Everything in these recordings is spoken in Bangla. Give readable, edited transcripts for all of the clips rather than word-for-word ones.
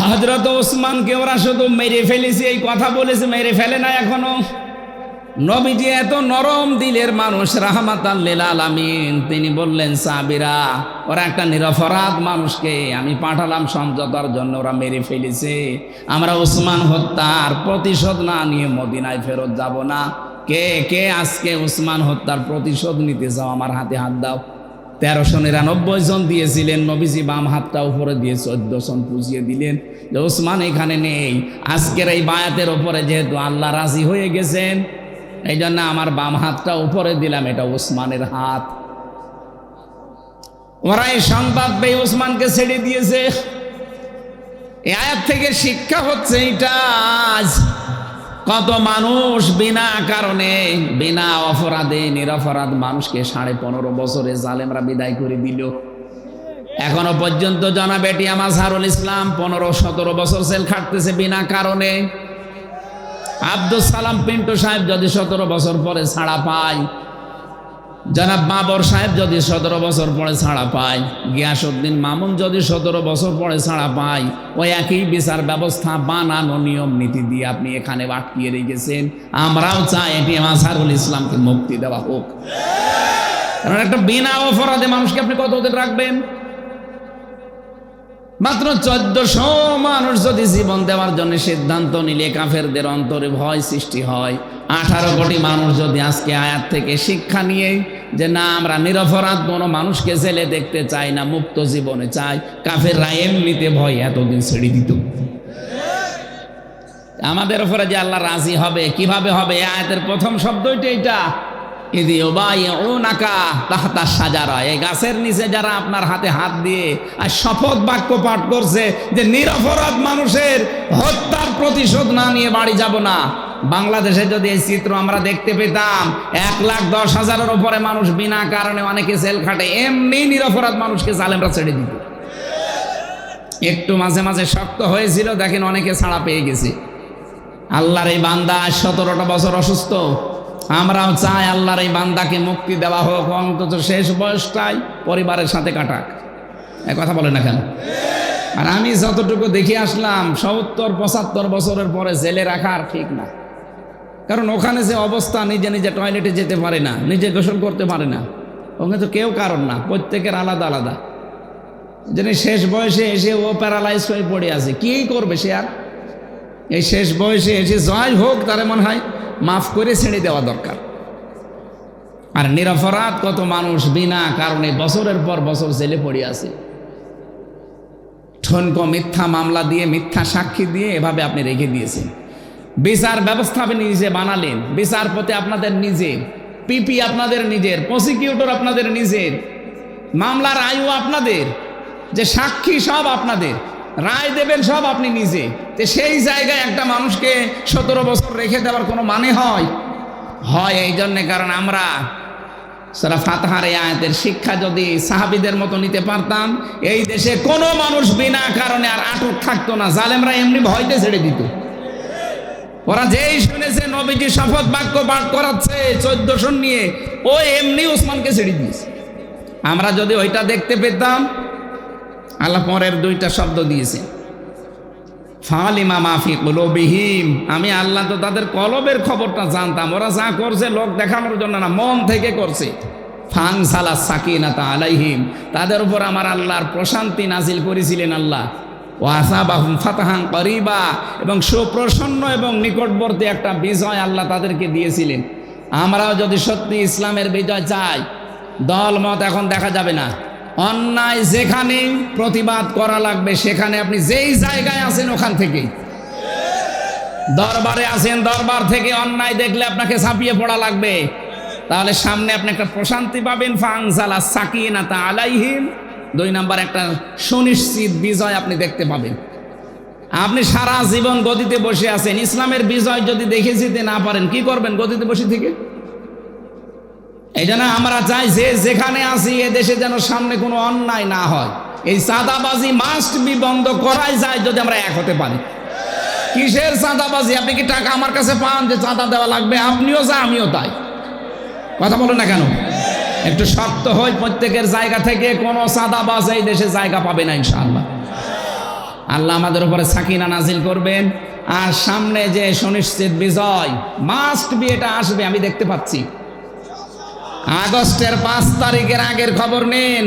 হযরত ওসমানকে ওরা শুধু মেরে ফেলেছে এই কথা বলেছে, মেরে ফেলে না এখনো। নবীজি এত নরম দিলের মানুষ, রাহমাতাল লিল আলামিন, তিনি বললেন সাহাবীরা, ওরা একটা নিরপরাধ মানুষকে আমি পাঠালাম সমঝোতার জন্য, ওরা মেরে ফেলেছে, আমরা ওসমান হত্যার প্রতিশোধ না নিয়ে মদিনায় ফেরত যাব না। কে কে আজকে ওসমান হত্যার প্রতিশোধ নিতে চাও? আমার হাতে হাত দাও। 1399 জন দিয়েছিলেন, নবীজি বাম হাতটা উপরে দিয়ে 14 জন পুজিয়ে দিলেন যে ওসমান এখানে নেই। আজকের এই বায়াতের উপরে যেহেতু আল্লাহ রাজি হয়ে গেছেন, এই জন্য আমার বাম হাতটা উপরে দিলাম, এটা ওসমানের হাত। ওরা এই সংবাদ পেয়ে ওসমানকে ছেড়ে দিয়েছে। এই আয়াত থেকে শিক্ষা হচ্ছে এটা, আজ কত মানুষ বিনা কারণে বিনা অপরাধে নিরপরাধ মানুষকে 15.5 বছরে জালেমরা বিদায় করে দিল। এখনো পর্যন্ত জনাব এটিএম মাজহারুল ইসলাম 15-17 বছর জেল খাটতেছে বিনা কারণে। আব্দুল সালাম পিন্টু সাহেব যদি 17 বছর পরে ছাড়া পায়, জনাব বাবর সাহেব যদি 17 বছর পরে ছাড়া পায়, গিয়াসউদ্দিন মামুন যদি 17 বছর পরে ছাড়া পায়, ওই একই বিচার ব্যবস্থা বানানো নিয়ম নীতি দিয়ে আপনি এখানে আটকিয়ে রেখেছেন। আমরাও চাই এটিএম মাজহারুল ইসলামকে মুক্তি দেওয়া হোক। কারণ একটা বিনা অপরাধে মানুষকে আপনি কতদিন রাখবেন? মাত্র 1400 মানুষ যদি জীবন দেওয়ার জন্য সিদ্ধান্ত নিলে কাফেরদের অন্তরে ভয় সৃষ্টি হয়, 18 কোটি মানুষ যদি আজকে আয়াত থেকে শিক্ষা নিয়ে যে না আমরা নিরপরাধ কোনো মানুষকে জেলে দেখতে চাই না, মুক্ত জীবনে চাই, কাফেররা এমনিতে ভয় এতদিন ছেড়ে দিত। আমাদের উপরে যে আল্লাহ রাজি হবে, কিভাবে হবে? আয়াতের প্রথম শব্দটা এটা, ইদি ইউবাইউনাকা তাহতা শাজারা, এই গাছের নিচে যারা আপনার হাতে হাত দিয়ে আর শপথ বাক্য পাঠ করছে যে নিরপরাধ মানুষের হত্যার প্রতিশোধ না নিয়ে বাড়ি যাব না। বাংলাদেশে যদি এই চিত্র আমরা দেখতে পেতাম, 1,10,000-এর উপরে মানুষ বিনা কারণে অনেকে জেল খাটে, এমনি নিরপরাধ মানুষকে জালেমরা ছেড়ে দিত। একটু মাঝে মাঝে শক্ত হয়েছিল, দেখেন অনেকে ছাড়া পেয়ে গেছে। আল্লাহর এই বান্দা 17টা বছর অসুস্থ, আমরাও চাই আল্লাহর এই বান্দাকে মুক্তি দেওয়া হোক, অন্তত শেষ বয়সটাই পরিবারের সাথে কাটাক। এ কথা বলে না কেন? আর আমি যতটুকু দেখে আসলাম, 70-75 বছরের পরে জেলে রাখা আর ঠিক না। কারণ ওখানে যে অবস্থা, নিজে নিজে টয়লেটে যেতে পারে না, নিজে গোসল করতে পারে না, ওখানে তো কেউ কারণ না, প্রত্যেকের আলাদা আলাদা। যিনি শেষ বয়সে এসে ও প্যারালাইজ হয়ে পড়ে আছে, কি করবে সে? আর এই শেষ বয়সে এসে জয় হোক, তারে মনে হয় মাফ করে ছেড়ে দেওয়া দরকার। আর নিরপরাধ কত মানুষ বিনা কারণে বছরের পর বছর জেলে পড়ে আছে। ঠনকো মিথ্যা মামলা দিয়ে, মিথ্যা সাক্ষী দিয়ে এভাবে আপনি রেখে দিয়েছেন। বিচার ব্যবস্থা আপনি নিজে বানালেন, বিচারপতি আপনাদের নিজের, পিপি আপনাদের নিজের, প্রসিকিউটর আপনাদের নিজের, মামলার আয়ু আপনাদের, যে সাক্ষী সব আপনাদের, রায় দেবেন সব আপনি নিজে। তো সেই জায়গায় একটা মানুষকে 17 বছর রেখে দেওয়ার কোনো মানে হয়? এই জন্যে, কারণ আমরা সূরা ফাতিহার এই আয়াতের শিক্ষা যদি সাহাবীদের মতো নিতে পারতাম, এই দেশে কোনো মানুষ বিনা কারণে আর আটক থাকতো না। জালেমরা এমনি ভয়তে ছেড়ে দিত। ওরা যেই শুনেছে নবীজি শপথ বাক্য পাঠ করাচ্ছে 1400 নিয়ে, ও এমনি ওসমানকে ছেড়ে দিয়েছে। আমরা যদি ওইটা দেখতে পেতাম, আল্লাহ পরের 2টা শব্দ দিয়েছে, ফালিমা মাফি কুলুবিহিম, আমি আল্লাহ তো তাদের কলবের খবরটা জানতাম। ওরা যা করছে লোক দেখানোর জন্য না, মন থেকে করছে। ফানসালা সাকিনাতা আলাইহিম, তাদের উপর আমার আল্লাহর প্রশান্তি নাজিল করেছিলেন আল্লাহ। ওয়াসাবাহুম ফাতাহান করিবা, এবং সুপ্রসন্ন এবং নিকটবর্তী একটা বিজয় আল্লাহ তাদেরকে দিয়েছিলেন। আমরাও যদি সত্যি ইসলামের বিজয় চাই, দল মত এখন দেখা যাবে না। অন্যায় যেখানে প্রতিবাদ করা লাগবে, সেখানে আপনি যেই জায়গায় আছেন ওখান থেকেই, দরবারে আছেন, দরবার থেকে অন্যায় দেখলে আপনাকে ছাপিয়ে পড়া লাগবে। তাহলে সামনে আপনি একটা প্রশান্তি পাবেন। ফানজালা সাকিনাতা আলাইহিম, 2 নাম্বার একটা সুনিশ্চিত বিজয় আপনি দেখতে পাবেন। আপনি সারা জীবন গদিতে বসে আছেন, ইসলামের বিজয় যদি দেখে যেতে না পারেন, কি করবেন গদিতে বসে থেকে? এই জন্য আমরা চাই যে যেখানে আছি এ দেশে যেন সামনে কোনো অন্যায় না হয়। এই চাঁদাবাজি মাস্ট বি বন্ধ করাই যায় যদি আমরা এক হতে পারি। কিসের চাঁদাবাজি? আপনি কি টাকা আমার কাছে পান যে চাঁদা দেওয়া লাগবে? আপনিও যা, আমিও তাই। কথা বলো না কেন? একটু শক্ত হই প্রত্যেকের জায়গা থেকে। কোনো চাঁদাবাজ এই দেশে জায়গা পাবে না ইনশাআল্লাহ। আল্লাহ আমাদের উপরে সাকিনা নাজিল করবেন, আর সামনে যে সুনিশ্চিত বিজয় মাস্ট বি, এটা আসবে, আমি দেখতে পাচ্ছি। আগস্টের 5 তারিখের আগের খবর নিন,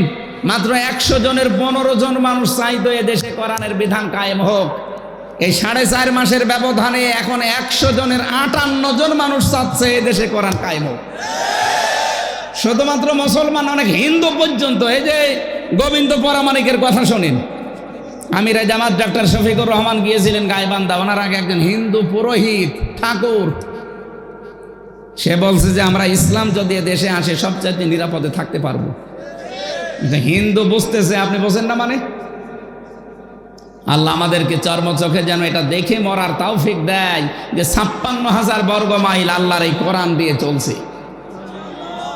মাত্র 100 জনের 15 জন মানুষ চাইতো এ দেশে কোরআনের বিধান কায়েম হোক। এই 4.5 মাসের ব্যবধানে এখন 100 জনের 58 জন মানুষ চাচ্ছে এ দেশে কোরআন কায়েম হোক। শুধুমাত্র মুসলমান, অনেক হিন্দু পর্যন্ত। এই যে গোবিন্দ পরামানিকের কথা শোনেন, আমির জামাত ডক্টর শফিকুর রহমান গিয়েছিলেন গাইবান্ধা, ওনার আগে একজন হিন্দু পুরোহিত ঠাকুর, সে বলছে যে আমরা ইসলাম যদি দেশে আসে সবচেয়ে নিরাপদে থাকতে পারবো। হিন্দু বুঝতেছে, আপনি বোঝেন না মানে? আল্লাহ আমাদেরকে চর্ম চোখে যেন এটা দেখে মরার তৌফিক দেয় যে 56,000 বর্গ মাইল আল্লাহর এই কোরআন দিয়ে চলছে।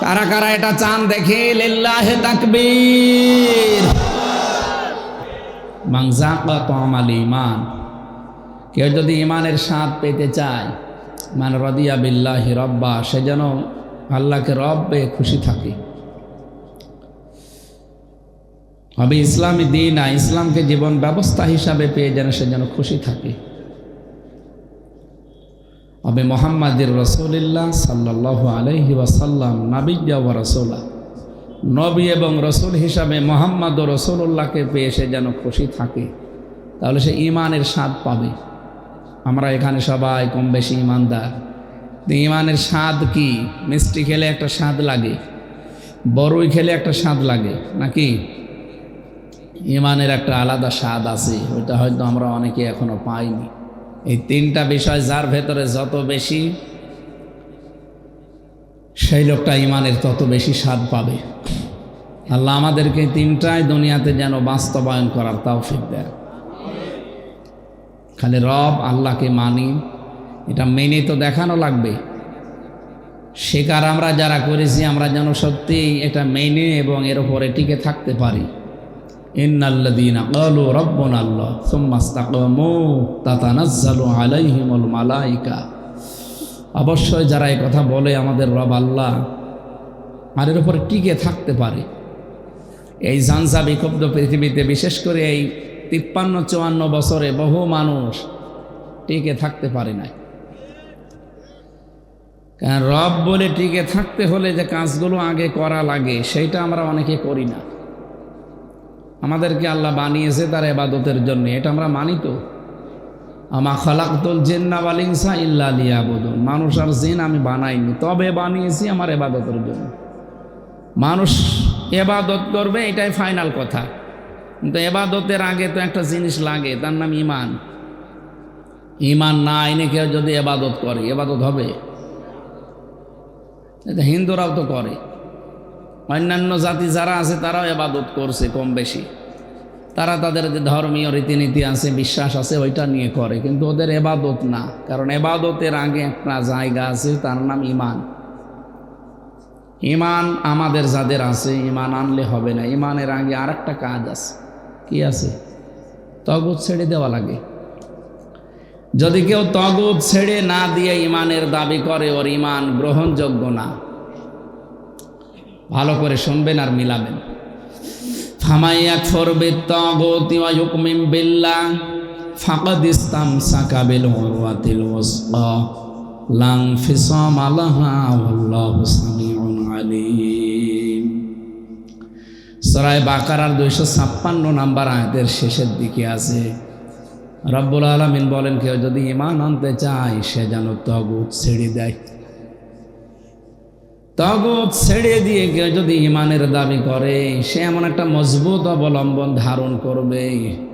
কারা কারা এটা চান দেখে? লিল্লাহি তাকবীর। মান যাকা তা'মাল ঈমান, কেউ যদি ঈমানের স্বাদ পেতে চায়, মান রাদিয়া বিল্লাহি রাব্বা, সে যেন আল্লাহকে রব পেয়ে খুশি থাকে। হবে ইসলামী দিন, ইসলামকে জীবন ব্যবস্থা হিসাবে পেয়ে যেন সে যেন খুশি থাকে। হবে মুহাম্মাদুর রাসূলুল্লাহ সাল্লাল্লাহু আলাইহি ওয়াসাল্লাম নাবিয়্যা ওয়া রাসূলা, নবী এবং রসুল হিসাবে মুহাম্মদ রাসূলুল্লাহকে পেয়ে সে যেন খুশি থাকে, তাহলে সে ঈমানের স্বাদ পাবে। আমরা এখানে সবাই কম বেশি ঈমানদার। ঈমানের স্বাদ কি? মিষ্টি খেলে একটা স্বাদ লাগে, বড়ই খেলে একটা স্বাদ লাগে নাকি? ঈমানের একটা আলাদা স্বাদ আছে, ওইটা হয়তো আমরা অনেকে এখনো পাইনি। এই 3টা বিষয় যার ভেতরে যত বেশি, সেই লোকটা ঈমানের তত বেশি স্বাদ পাবে। আল্লাহ আমাদেরকে 3টাই দুনিয়াতে যেন বাস্তবায়ন করার তৌফিক দেয়। খালি রব আল্লাহকে মানি, এটা মেনে তো দেখানো লাগবে। শিকার আমরা যারা করেছি, আমরা যেন সত্যি এটা মেনে এবং এর উপরে টিকে থাকতে পারি। ইন্নাল্লাযীনা ক্বালু রাব্বুনা আল্লাহ সুম্মা ইসতাকামু তাতানাজ্জালু আলাইহিমুল মালায়েকা, অবশ্যই যারা এই কথা বলে আমাদের রব আল্লাহ, আর এর উপরে টিকে থাকতে পারে। এই ঝঞ্ঝা বিক্ষুব্ধ পৃথিবীতে বিশেষ করে এই 53-54 বছরে বহু মানুষ টিকে থাকতে পারে না। কারণ রব বলে টিকে থাকতে হলে যে কাজগুলো আগে করা লাগে সেইটা আমরা অনেকে করি না। আমাদেরকে আল্লাহ বানিয়েছে তার ইবাদতের জন্য, এটা আমরা মানি তো। আমা খালাকতুল জিন্না ওয়াল ইনসা ইল্লা লিয়াবুদুন, মানুষ আর জিন আমি বানাইনি, তবে বানিয়েছি আমার ইবাদতের জন্য। মানুষ ইবাদত করবে, এটাই ফাইনাল কথা, কিন্তু ইবাদতের আগে তো একটা জিনিস লাগে, তার নাম ঈমান। ঈমান না এনে কেউ যদি ইবাদত করে, ইবাদত হবে? এটা হিন্দুরাও তো করে, অন্যান্য জাতি যারা আছে তারাও ইবাদত করছে কম বেশি। তারা তাদের যে ধর্মীয় রীতিনীতি আছে, বিশ্বাস আছে, ওইটা নিয়ে করে, কিন্তু ওদের ইবাদত না। কারণ ইবাদতের আগে একটা জায়গা আছে, তার নাম ঈমান। ঈমান আমাদের যাদের আছে, ঈমান আনলে হবে না, ঈমানের আগে আর একটা কাজ আছে। কি আছে? তাগুত ছেড়ে দেওয়া লাগে। যদি কেউ তাগুত ছেড়ে না দিয়ে ঈমানের দাবি করে, ওর ঈমান গ্রহণযোগ্য না। ভালো করে শুনবেন আর মিলাবেন। ফামান ইয়াকফুর বিত-তাগুতি ওয়া ইউমিন বিল্লাহ ফাকাদ ইসতামসাকা বিল উরওয়াতিল ওয়াসকা লা ইনফিসামা লাহা ওয়াল্লাহু সামিউন আলীম। সূরা বাকারার 256 নম্বর আয়াতের শেষের দিকে আছে, রব্বুল আলামিন বলেন, কেউ যদি ঈমান আনতে চায় সে যেন তাগুত ছেড়ে দেয়। তাগুত ছেড়ে দিয়ে কেউ যদি ঈমানের দাবি করে, সে এমন একটা মজবুত অবলম্বন ধারণ করবে,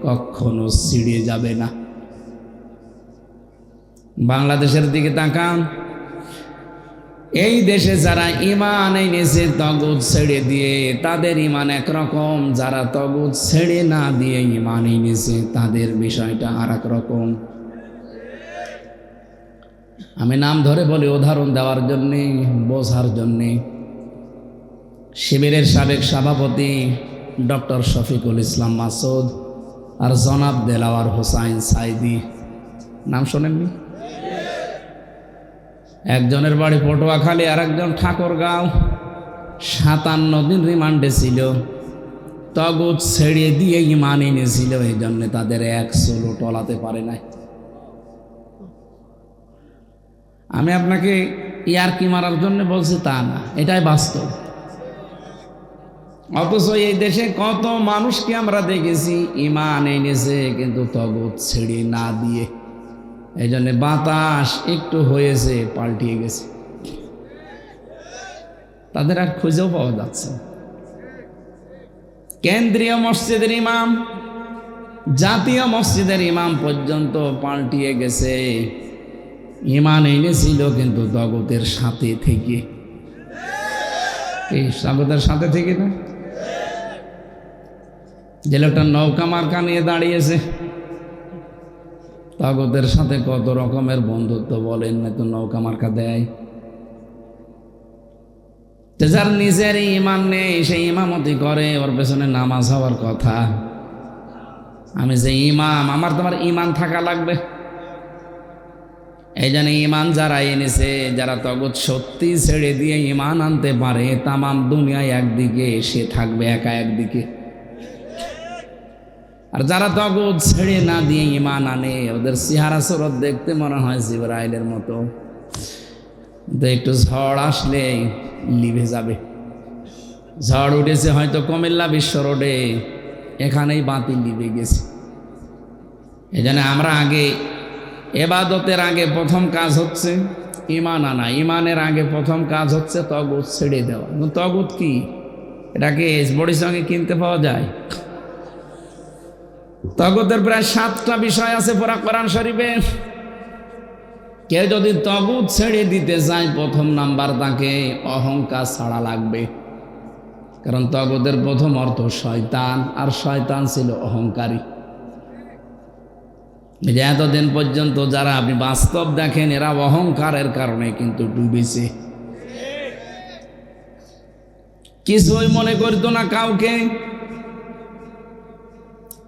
কখনো ছিড়ে যাবে না। বাংলাদেশের দিকে তাকান, এই দেশে যারা ঈমান এনেছে তাগুত ছেড়ে দিয়ে, তাদের ঈমান একরকম। যারা তাগুত ছেড়ে না দিয়ে ঈমান এনেছে, তাদের বিষয়টা আর এক রকম। আমি নাম ধরে বলি উদাহরণ দেওয়ার জন্যে, বোঝার জন্যে। শিবিরের সাবেক সভাপতি ডক্টর শফিকুল ইসলাম মাসুদ আর জনাব দেলাওয়ার হোসাইন সাইদি, নাম শোনেননি? একজনের বাড়ি পটুয়াখালী, আর একজন ঠাকুরগাঁও। 57 দিন রিমান্ডে ছিল। তাগুত ছেড়ে দিয়ে ঈমান এনেছিল, এই জন্য তাদের এক সোলো টলাতে পারে নাই। আমি আপনাকে ইয়ারকি মারার জন্য বলছি তা না, এটাই বাস্তব। অথচ এই দেশে কত মানুষকে আমরা দেখেছি ঈমান এনেছে কিন্তু তাগুত ছেড়ে না দিয়ে, এই জন্য বাতাস একটু হয়েছে পাল্টিয়ে গেছে, তাদের আর খুঁজেও পাওয়া যাচ্ছে না। কেন্দ্রীয় মসজিদের ইমাম, জাতীয় মসজিদের ইমাম পর্যন্ত পাল্টিয়ে গেছে। ঈমান এনেছিল কিন্তু তাগুতের সাথে থেকে। এই তাগুতের সাথে থেকে না, যে লোকটা নৌকা মার্কা নিয়ে দাঁড়িয়েছে, তাগুতের সাথে কত রকমের বন্ধুত্ব বলেন না, তো নৌকা মার্কা দেয়। যার নিজের ঈমান নেই সে ইমামতি করে, ওর পেছনে নামাজ হওয়ার কথা। আমি যে ইমাম, আমার তোমার ঈমান থাকা লাগবে। এই জন্য ঈমান যারা এনেছে, যারা তাগুত সত্যি ছেড়ে দিয়ে ঈমান আনতে পারে, তামাম দুনিয়ায় একদিকে, সে থাকবে একা একদিকে। আর যারা তাগুত ছেড়ে না দিয়ে ঈমান আনে, ওদের চেহারা সুরত দেখতে মনে হয় জিবরাইলের মতো, তো একটু ঝড় আসলে লিভে যাবে। ঝড় উঠেছে হয়তো কুমিল্লা বিশ্ব রোডে, এখানেই বাতি লিভে গেছে। এই জন্য আমরা আগে এবাদতের আগে প্রথম কাজ হচ্ছে ঈমান আনা, ঈমানের আগে প্রথম কাজ হচ্ছে তাগুত ছেড়ে দেওয়া। তাগুত কি, এটাকে বড়ির সঙ্গে কিনতে পাওয়া যায়? তাগুতের প্রায় 7টা বিষয় আছে পুরা কোরআন শরীফে। কেউ যদি তাগুত ছেড়ে দিতে চায়, প্রথম নাম্বার তাকে অহংকার ছাড়া লাগবে। কারণ তাগুতের প্রথম অর্থ শয়তান, আর শয়তান ছিল অহংকারী। যে এতদিন পর্যন্ত যারা আপনি বাস্তব দেখেন, এরা অহংকারের কারণে কিন্তু ডুবেছে। কিছুই মনে করতো না কাউকে,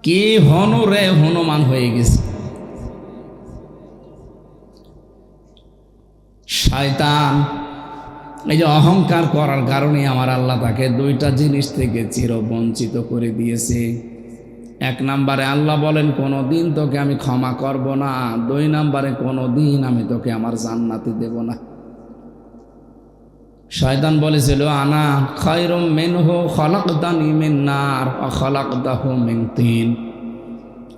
কি হনুরে হনুমান হয়ে গেছে। শয়তান এই যে অহংকার করার কারণে আমার আল্লাহ তাকে 2টা জিনিস থেকে চিরবঞ্চিত করে দিয়েছে। 1 নম্বরে আল্লাহ বলেন কোনোদিন তোকে আমি ক্ষমা করব না, 2 নম্বরে কোনোদিন আমি তোকে আমার জান্নাতে দেব না। শয়তান বলেছিল আনা খায়রুম মিনহু খলাকতানি মিন নার ওয়া খলাকতাহু মিন তিন,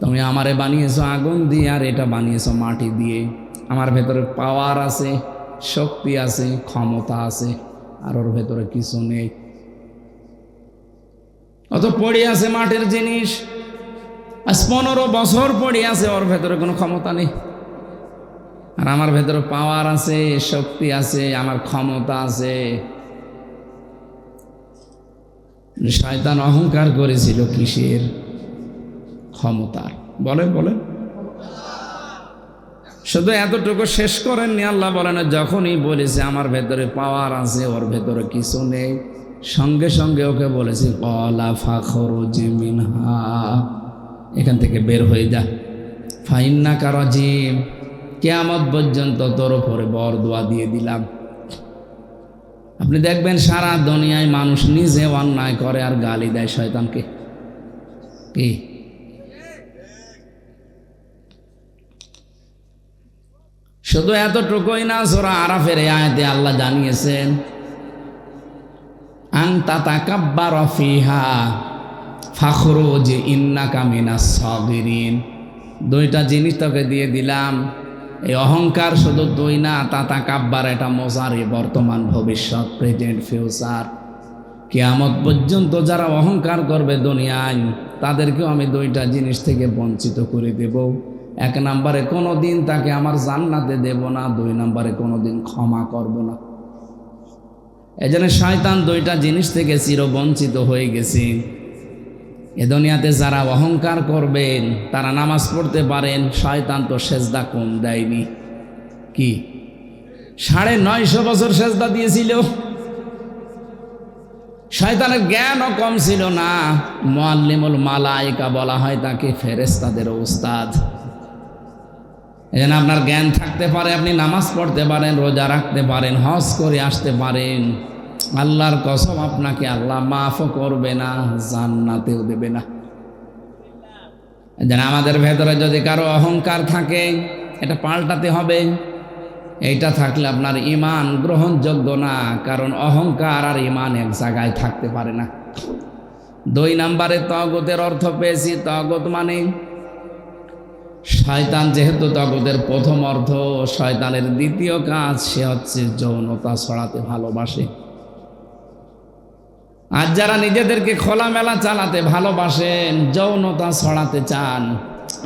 তুমি আমারে বানিয়েছো আগুন দিয়ে আর এটা বানিয়েছো মাটি দিয়ে। আমার ভেতরে পাওয়ার আছে, শক্তি আছে, ক্ষমতা আছে, আর ওর ভেতরে কিছু নেই। অত পড়ে আছে মাটির জিনিস, আজ 15 বছর পড়ে আছে, ওর ভেতরে কোনো ক্ষমতা নেই। আর আমার ভেতরে পাওয়ার আছে, শক্তি আছে, আমার ক্ষমতা আছে। শয়তান অহংকার করেছিল কিসের? ক্ষমতার। বলেন বলেন, শুধু এতটুকু শেষ করেননি। আল্লাহ বলেন যখনই বলেছে আমার ভেতরে পাওয়ার আছে, ওর ভেতরে কিছু নেই, সঙ্গে সঙ্গে ওকে বলেছে ক্বালা ফাখরুজ মিনহা, এখান থেকে বের হয়ে যা, ফাইন্নাকা রাজিম, কিয়ামত পর্যন্ত তোর উপরে বরদোয়া দিয়ে দিলাম। আপনি দেখবেন সারা দুনিয়ায় মানুষ নিজে অন্যায় করে আর গালি দেয় শয়তানকে। কি শুধু এতটুকুই না, সূরা আরাফের আয়াতে আল্লাহ জানিয়েছেন আনতা তাকাব্বারা ফিহা ফাখরুজ ইন্নাকা মিনাস সাগিরিন। 2টা জিনিস তোকে দিয়ে দিলাম। এই অহংকার শুধু 2 না, তাতাকাব্বার এটা মোজারি, বর্তমান ভবিষ্যৎ, প্রেজেন্ট ফিউচার। কিয়ামত পর্যন্ত যারা অহংকার করবে দুনিয়ায়, তাদেরকেও আমি 2টা জিনিস থেকে বঞ্চিত করে দেব। 1 নম্বরে কোনোদিন তাকে আমার জান্নাতে দেব না, 2 নম্বরে কোনোদিন ক্ষমা করব না। এই জন্য শয়তান 2টা জিনিস থেকে চিরবঞ্চিত হয়ে গেছে। এ দুনিয়াতে যারা অহংকার করবেন তারা নামাজ পড়তে পারেন, শয়তান তো সেজদা কম দেয়নি। কি 950 বছর সেজদা দিয়েছিল। শয়তানের জ্ঞানও কম ছিল না। মুআল্লিমুল মালায়েকা বলা হয় তাকে, ফেরেশতাদের উস্তাদ। এজন্য আপনার জ্ঞান থাকতে পারে, আপনি নামাজ পড়তে পারেন, রোজা রাখতে পারেন, হজ করে আসতে পারেন, আল্লাহর কসম, আপনাকে আল্লাহ মাফও করবে না, জান্নাতেও দেবে না। যেন আমাদের ভেতরে যদি কারো অহংকার থাকে, এটা পাল্টাতে হবে। এইটা থাকলে আপনার ঈমান গ্রহণযোগ্য না, কারণ অহংকার আর ঈমান এক জায়গায় থাকতে পারে না। 2 নম্বরে তাগুতের অর্থ পেয়েছি। তাগুত মানে শয়তান। যেহেতু তাগুতের প্রথম অর্থ, শয়তানের দ্বিতীয় কাজ সে হচ্ছে যৌনতা ছড়াতে ভালোবাসে। আর যারা নিজেদেরকে খোলামেলা চালাতে ভালোবাসেন, যৌনতা ছড়াতে চান,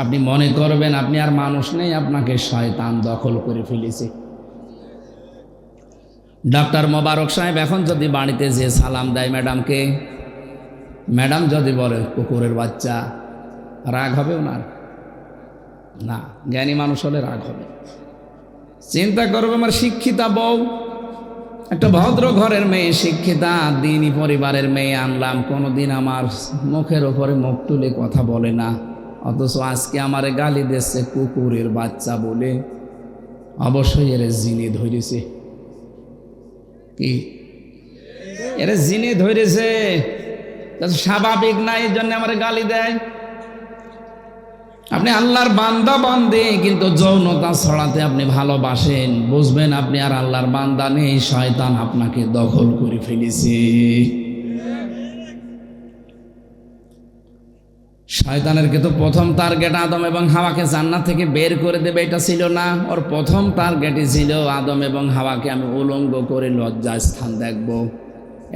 আপনি মনে করবেন আপনি আর মানুষ নেই, আপনাকে শয়তান দখল করে ফেলেছে। ডক্টর মোবারক সাহেব এখন যদি বাড়িতে যে সালাম দেয় ম্যাডামকে, ম্যাডাম যদি বলে কুকুরের বাচ্চা, রাগ হবে ওনার? না। জ্ঞানী মানুষ হলে রাগ হবে। চিন্তা করবে আমার শিক্ষিতা বউ, একটা ভদ্র ঘরের মেয়ে, শিক্ষিতা দিনী পরিবারের মেয়ে আনলাম, কোনোদিন আমার মুখের ওপরে মুখ তুলে কথা বলে না, অথচ আজকে আমারে গালি দিচ্ছে কুকুরের বাচ্চা বলে। অবশ্যই এর জিনে ধরেছে। কি এর জিনে ধরেছে? স্বাভাবিক না, এই জন্য আমার গালি দেয়। আপনি আল্লাহর বান্দা বান্দে, কিন্তু যৌনতা ছড়াতে আপনি ভালোবাসেন, বুঝবেন আপনি আর আল্লাহর বান্দা নেই, শয়তান আপনাকে দখল করে ফেলেছে। শয়তানের কিন্তু প্রথম টার্গেট আদম এবং হাওয়াকে জান্নাত থেকে বের করে দেবে, এটা ছিল না। ওর প্রথম টার্গেটই ছিল আদম এবং হাওয়াকে আমি উলঙ্গ করে লজ্জা স্থান দেখব।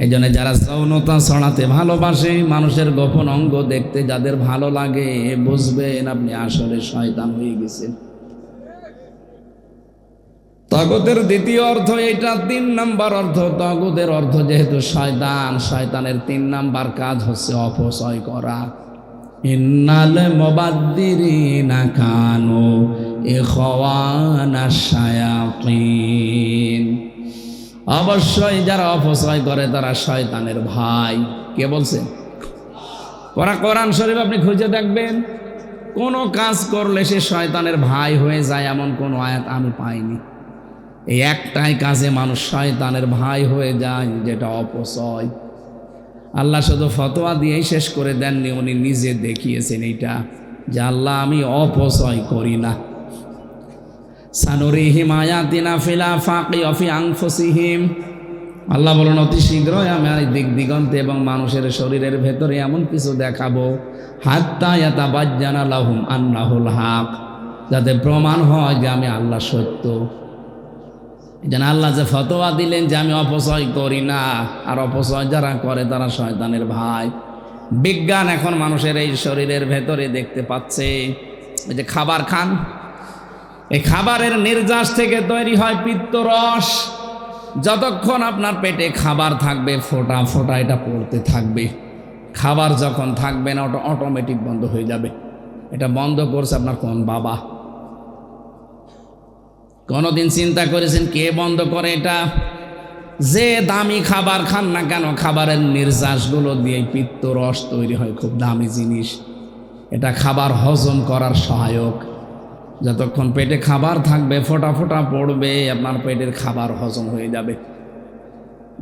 এই জন্য যারা যৌনতা ছড়াতে ভালোবাসে, মানুষের গোপন অঙ্গ দেখতে যাদের ভালো লাগে, বুঝবেন আপনি আসলে শয়তান হয়ে গেছেন। তাগুতের দ্বিতীয় অর্থ এটা। 3 নম্বর অর্থ, তাগুতের অর্থ যেহেতু শয়তান, শয়তানের 3 নম্বর কাজ হচ্ছে অপচয় করা। ইন্নাল মুবাদ্দিরিনা কানু ইখওয়ানাশ শায়াতিন। অবশ্যই যারা অপচয় করে তারা শয়তানের ভাই। কে বলছে? কোরআন শরীফ আপনি খুঁজে দেখবেন, কোনো কাজ করলে সে শয়তানের ভাই হয়ে যায় এমন কোনো আয়াত আমি পাইনি। এই একটাই কাজে মানুষ শয়তানের ভাই হয়ে যায়, যেটা অপচয়। আল্লাহ শুধু ফতোয়া দিয়েই শেষ করে দেননি, উনি নিজে দেখিয়েছেন এইটা, যে আল্লাহ আমি অপচয় করি না। সানুরিহিম আয়াতিনা ফিল আফাকি ওয়া ফি আনফুসিহিম। আল্লাহ বলেন অতি শীঘ্রই আমি আর দিক দিগন্তে এবং মানুষের শরীরের ভেতরে এমন কিছু দেখাবো, হাত্তা ইয়াতাবাজ্জানা লাহুম আন্নাহুল হক, যাতে প্রমাণ হয় যে আমি আল্লাহ সত্য। যেন আল্লাহ যে ফতোয়া দিলেন যে আমি অপচয় করি না, আর অপচয় যারা করে তারা শয়তানের ভাই। বিজ্ঞান এখন মানুষের এই শরীরের ভেতরে দেখতে পাচ্ছে, এই যে খাবার খান, এই খাবারের নির্যাস থেকে তৈরি হয় পিত্তরস। যতক্ষণ আপনার পেটে খাবার থাকবে, ফোঁটা ফোঁটা এটা পড়তে থাকবে। খাবার যখন থাকবে না, ওটা অটোমেটিক বন্ধ হয়ে যাবে। এটা বন্ধ করছে আপনার কোন বাবা? কোনোদিন চিন্তা করেছেন কে বন্ধ করে এটা? যে দামি খাবার খান না কেন, খাবারের নির্যাসগুলো দিয়ে পিত্তরস তৈরি হয়, খুব দামি জিনিস। এটা খাবার হজম করার সহায়ক। যতক্ষণ পেটে খাবার থাকবে, ফোঁটা ফোঁটা পড়বে, আপনার পেটের খাবার হজম হয়ে যাবে।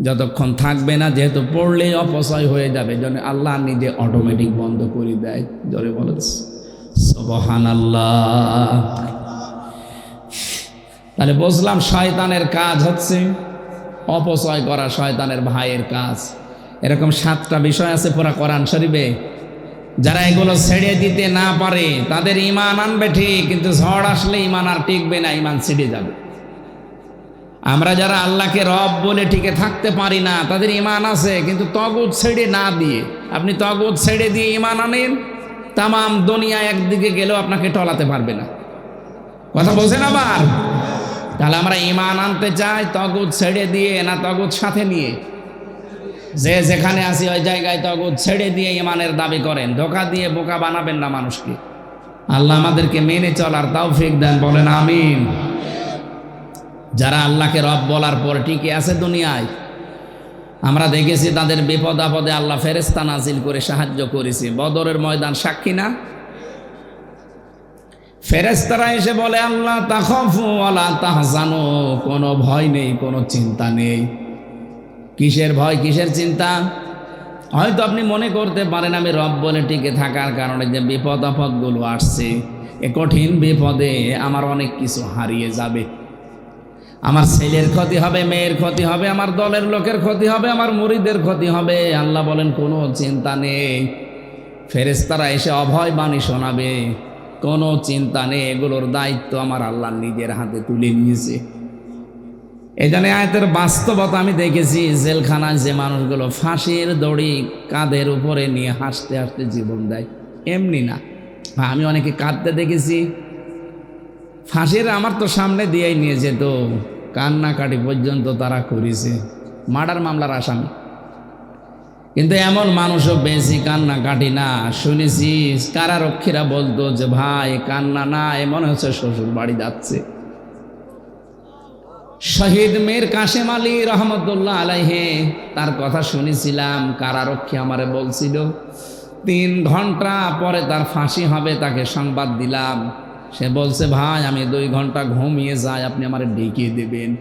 যতক্ষণ থাকবে না, যেহেতু পড়লে অপচয় হয়ে যাবে, জন্য আল্লাহ নিজে অটোমেটিক বন্ধ করে দেয়। জোরে বলেন সুবহানাল্লাহ। তাহলে বুঝলাম শয়তানের কাজ হচ্ছে অপচয় করা, শয়তানের ভাইয়ের কাজ। এরকম 7টা বিষয় আছে পুরা কোরআন শরীফে। যারা এগুলো ছেড়ে দিতে না পারে তাদের ঈমান আনবে ঠিক, কিন্তু ঝড় আসলে ঈমান আর টিকবে না, ঈমান ছিঁড়ে যাবে। আমরা যারা আল্লাহকে রব বলে টিকে থাকতে পারি না, তাদের ঈমান আছে, কিন্তু তাগুত ছেড়ে না দিয়ে, আপনি তাগুত ছেড়ে দিয়ে ঈমান আনেন, তামাম দুনিয়া একদিকে গেলেও আপনাকে টলাতে পারবে না। কথা বলছেন আবার? তাহলে আমরা ঈমান আনতে চাই তাগুত ছেড়ে দিয়ে, না তাগুত সাথে নিয়ে? যে যেখানে আসি ওই জায়গায় তাগুত ছেড়ে দিয়ে ঈমানের দাবি করেন। ধোঁকা দিয়ে বোকা বানাবেন না মানুষকে। আল্লাহ আমাদেরকে মেনে চলার তৌফিক দেন, বলেন আমিন। যারা আল্লাহকে রব বলার পর টিকে আছে দুনিয়ায়, আমরা দেখেছি তাদের বিপদ আপদে আল্লাহ ফেরেশতা নাজিল করে সাহায্য করেছে। বদরের ময়দান সাক্ষী না? ফেরেশতারা এসে বলে আল্লাহ তাখাফু ওয়ালা তাহজানু, কোনো ভয় নেই, কোনো চিন্তা নেই। কিসের ভয়, কিসের চিন্তা? হয়তো আপনি মনে করতে পারেন আমি রব বলে টিকে থাকার কারণে যে বিপদ আপদগুলো আসছে, এ কঠিন বিপদে আমার অনেক কিছু হারিয়ে যাবে। আমার ছেলের ক্ষতি হবে, মেয়ের ক্ষতি হবে, আমার দলের লোকের ক্ষতি হবে, আমার মুরিদের ক্ষতি হবে। আল্লাহ বলেন কোনো চিন্তা নেই, ফেরেশতারা এসে অভয় বাণী শোনাবে, কোনো চিন্তা নেই, এগুলোর দায়িত্ব আমার আল্লাহ নিজের হাতে তুলে নিয়েছে। এই জন্য আয়াতের বাস্তবতা আমি দেখেছি, জেলখানায় যে মানুষগুলো ফাঁসির দড়ি কাঁধের উপরে নিয়ে হাসতে হাসতে জীবন দেয়, এমনি না। আমি অনেকে কাঁদতে দেখেছি, ফাঁসির আমার তো সামনে দিয়েই নিয়ে যেত, কান্নাকাটি পর্যন্ত তারা করেছে, মার্ডার মামলার আসামি। কিন্তু এমন মানুষও বেশি কান্নাকাটি না। শুনেছি কারারক্ষীরা বলতো যে ভাই কান্না না, মনে হচ্ছে শ্বশুর বাড়ি যাচ্ছে। শহীদ মীর কাশেম আলী রহমতুল্লাহ আলাইহে তার কথা শুনেছিলাম, কারারক্ষী আমারে বলছিল 3 ঘন্টা পরে তার ফাঁসি হবে, তাকে সংবাদ দিলাম। সে বলছে ভাই আমি 2 ঘন্টা ঘুমিয়ে যাই, আপনি আমারে ডেকে দেবেন।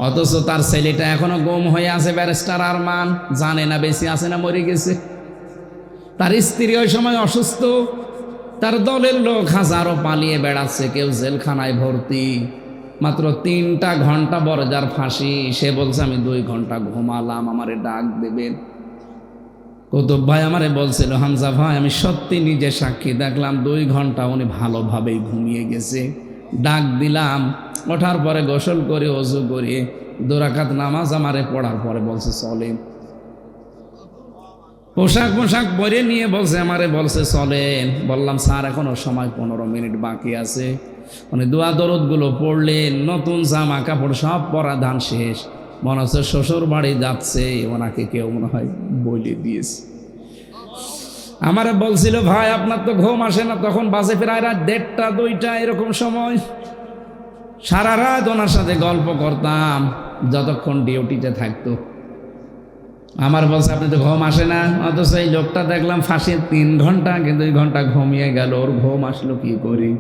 অথচ তার ছেলেটা এখনো গুম হয়ে আছে, ব্যারিস্টার আরমান, জানে না বেঁচে আছে না মরে গেছে। তার স্ত্রী ওই সময় অসুস্থ, তার দলের লোক হাজারো পালিয়ে বেড়াচ্ছে, কেউ জেলখানায় ভর্তি। মাত্র 3টা ঘন্টা পরে যার ফাঁসি, সে বলছে আমি 2 ঘন্টা ঘুমালাম, আমারে ডাক দেবেন। কুতুব ভাই আমারে বলছিল হামজা ভাই আমি সত্যি নিজে সাক্ষী দেখলাম 2 ঘন্টা উনি ভালোভাবেই ঘুমিয়ে গেছে। ডাক দিলাম, ওঠার পরে গোসল করে ওযু করে 2 রাকাত নামাজ আমারে পড়ার পরে বলছে চলেন। পোশাক পরে নিয়ে বলছে আমারে বলছে চলেন। বললাম স্যার এখনো সময় 15 মিনিট বাকি আছে। উনি দোয়া দরুদগুলো পড়লেন, নতুন জামা কাপড় সব পরা ধান শেষ, মনে হচ্ছে শ্বশুর বাড়ি যাচ্ছে, ওনাকে কেউ মনে হয় বলে দিয়েছে। আমারে বলছিল ভাই আপনার তো ঘুম আসে না, তখন বাসে প্রায় রাত 1:30 2টা এরকম সময়। সারা রাত ওনার সাথে গল্প করতাম যতক্ষণ ডিউটিতে থাকতো। আমার বলছে আপনি তো ঘুম আসে না, অথচ এই লোকটা দেখলাম ফাঁসির 3 ঘন্টা আগে 2 ঘন্টা ঘুমিয়ে গেল, ওর ঘুম আসলো কি করে?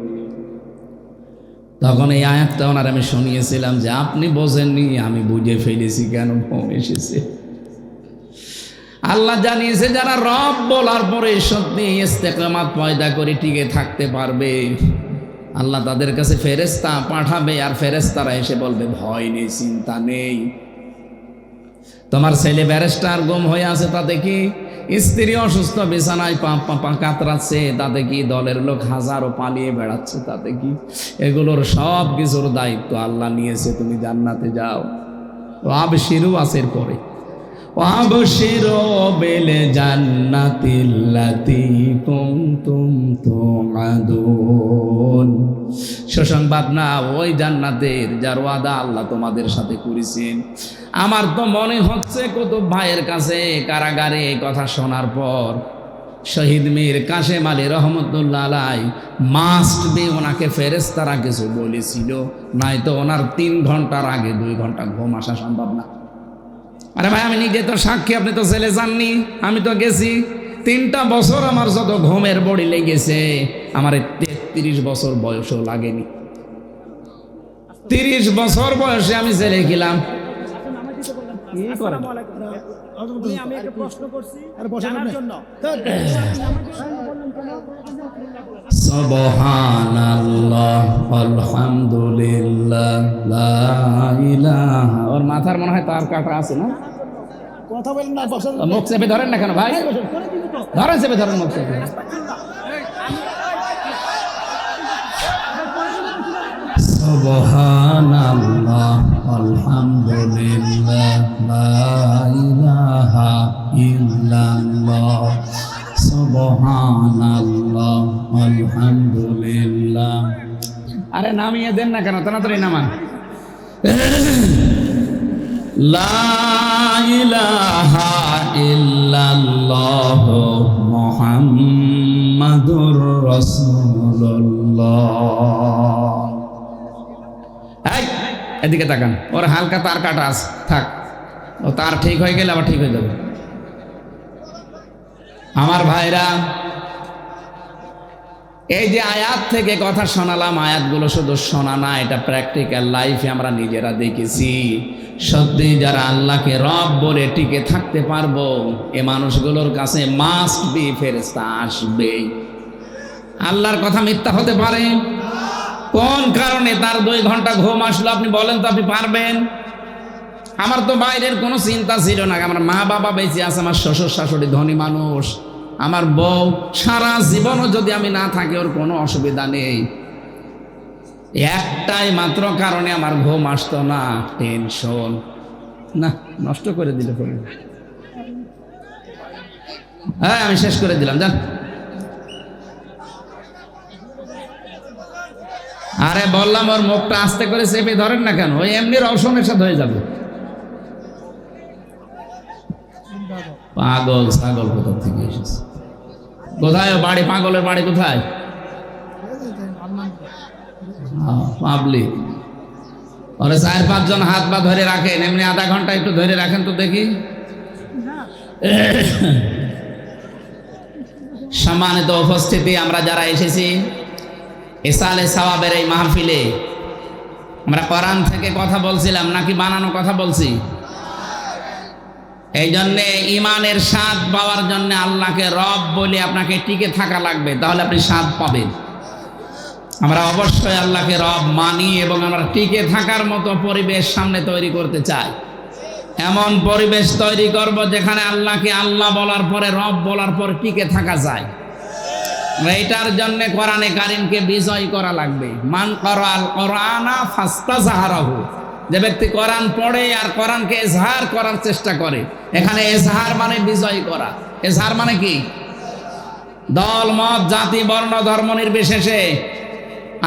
তখন এই আয়াতটা ওনার আমি শুনিয়েছিলাম যে আপনি বোঝেননি, আমি বুঝে ফেলেছি কেন ঘুম এসেছে। আল্লাহ জানিয়েছে যারা রব বলার পরে সত্যি ইস্তেকামাত পয়দা করে টিকে থাকতে পারবে, আল্লাহ তাদের কাছে ফেরেশতা পাঠাবে, আর ফেরেশতারা এসে বলবে ভয় নেই, চিন্তা নেই। তোমার ছেলে ব্যারিস্টার গুম হয়ে আছে, তাতে কি? স্ত্রী অসুস্থ বিছানায় কাতরাচ্ছে, তাতে কি? দলের লোক হাজারো পালিয়ে বেড়াচ্ছে, তাতে কি? এগুলোর সব কিছুর দায়িত্ব আল্লাহ নিয়েছে। তুমি জান্নাতে যাও। আবশিরু আসের পরে আবশিরু বিল জান্নাতিল্লাতী কুনতুম তুআদুন। সুসংবাদ না ওই জান্নাতের যার ওয়াদা আল্লাহ তোমাদের সাথে করেছেন। আমার তো মনে হচ্ছে কুতুব ভাইয়ের কাছে কারাগারে এই কথা শোনার পর শহীদ মীর কাশেম আলী রহমতুল্লাহ আলাই মাস্ট বি ওনাকে ফেরেশতারা কিছু বলেছিল, নয়তো ওনার 3 ঘন্টার আগে 2 ঘন্টা ঘুম আসা সম্ভব না। আরে ভাই আমি নিজে তো সাক্ষী, আপনি তো জেলে যাননি, আমি তো গেছি। 3টা বছর আমার যত ঘুমের বড়ি লেগেছে, আমার 33 বছর বয়সও লাগেনি। 30 বছর বয়সে আমি জেলে গেলাম। আমি একটা প্রশ্ন করছি জানার জন্য। সুবহানাল্লাহ আলহামদুলিল্লাহ লা ইলাহা। ওর মাথার মনে হয় তার কাটা আছে না? কথা বলেন না, মুখ চেপে ধরেন না কেন ভাই? ধরেন, চেপে ধরেন, মুখ চেপে। সুবহানাল্লাহ আলহামদুলিল্লাহ লা ইলাহা ইল্লাল্লাহ সুবহানাল্লাহ আলহামদুলিল্লাহ। আরে নামিয়ে দেন না কেন, তাড়াতাড়ি নামান। লা ইলাহা ইল্লাল্লাহ মুহাম্মাদুর রাসূলুল্লাহ। এদিকে তাকান, ওর হালকা তার কাটা আছে, থাক, ও তার ঠিক হয়ে গেলে আবার ঠিক হয়ে যাবে। আমার ভাইরা এই যে আয়াত থেকে কথা শোনালাম, আয়াতগুলো শুধু শোনা না, এটা প্র্যাকটিক্যাল লাইফে আমরা নিজেরা দেখেছি। সত্যি যারা আল্লাহকে রব বলে টিকে থাকতে পারবো, এ মানুষগুলোর কাছে মাস্ট বি ফেরেশতা আসবে। আল্লাহর কথা মিথ্যা হতে পারে? কোন কারণে তার 2 ঘন্টা ঘুম আসলো আপনি বলেন তো, আপনি পারবেন? আমার তো বাইরের কোনো চিন্তা ছিল না, আমার মা বাবা বেঁচে আছে, আমার শ্বশুর শাশুড়ি ধনী মানুষ, আমার বউ, সারা জীবনও যদি আমি না থাকি ওর কোনো অসুবিধা নেই। একটাই মাত্র কারণে আমার ঘুম আসতো না, টেনশন। না, নষ্ট করে দিলে পরে। হ্যাঁ, আমি শেষ করে দিলাম, জান। আরে বললাম ওর মুখটা আস্তে করে চেপে ধরেন না কেন, ওই এমনি রসনের সাথে হয়ে যাবে। পাগল ছাগল কোথা থেকে এসেছে? কোথায় বাড়ি? পাগলের বাড়ি কোথায়? পাবলিক। ওরে 4-5 জন হাত পা ধরে রাখেন, এমনি আধা ঘন্টা একটু ধরে রাখেন তো দেখি। সম্মানিত উপস্থিতি, আমরা যারা এসেছি ইসালে সাওয়াবের এই মাহফিলে, আমরা কোরআন থেকে কথা বলছিলাম নাকি বানানো কথা বলছি? এই জন্যে ইমানের স্বাদ পাওয়ার জন্য আল্লাহকে রব বলে আপনাকে টিকে থাকা লাগবে, তাহলে আপনি স্বাদ পাবেন। আমরা অবশ্যই আল্লাহকে রব মানি এবং আমরা টিকে থাকার মতো পরিবেশ সামনে তৈরি করতে চাই। এমন পরিবেশ তৈরি করব যেখানে আল্লাহকে আল্লাহ বলার পরে, রব বলার পর টিকে থাকা যায়। এইটার জন্য কোরআনে কারিমকে বিজয় করা লাগবে। মান ক্বারাআল কোরআনা ফাস্তাযহারাহু, যে ব্যক্তি কোরআন পড়ে আর কোরআনকে ইজহার করার চেষ্টা করে। এখানে ইজহার মানে বিজয় করা। ইজহার মানে কি? দল মত জাতি বর্ণ ধর্ম নির্বিশেষে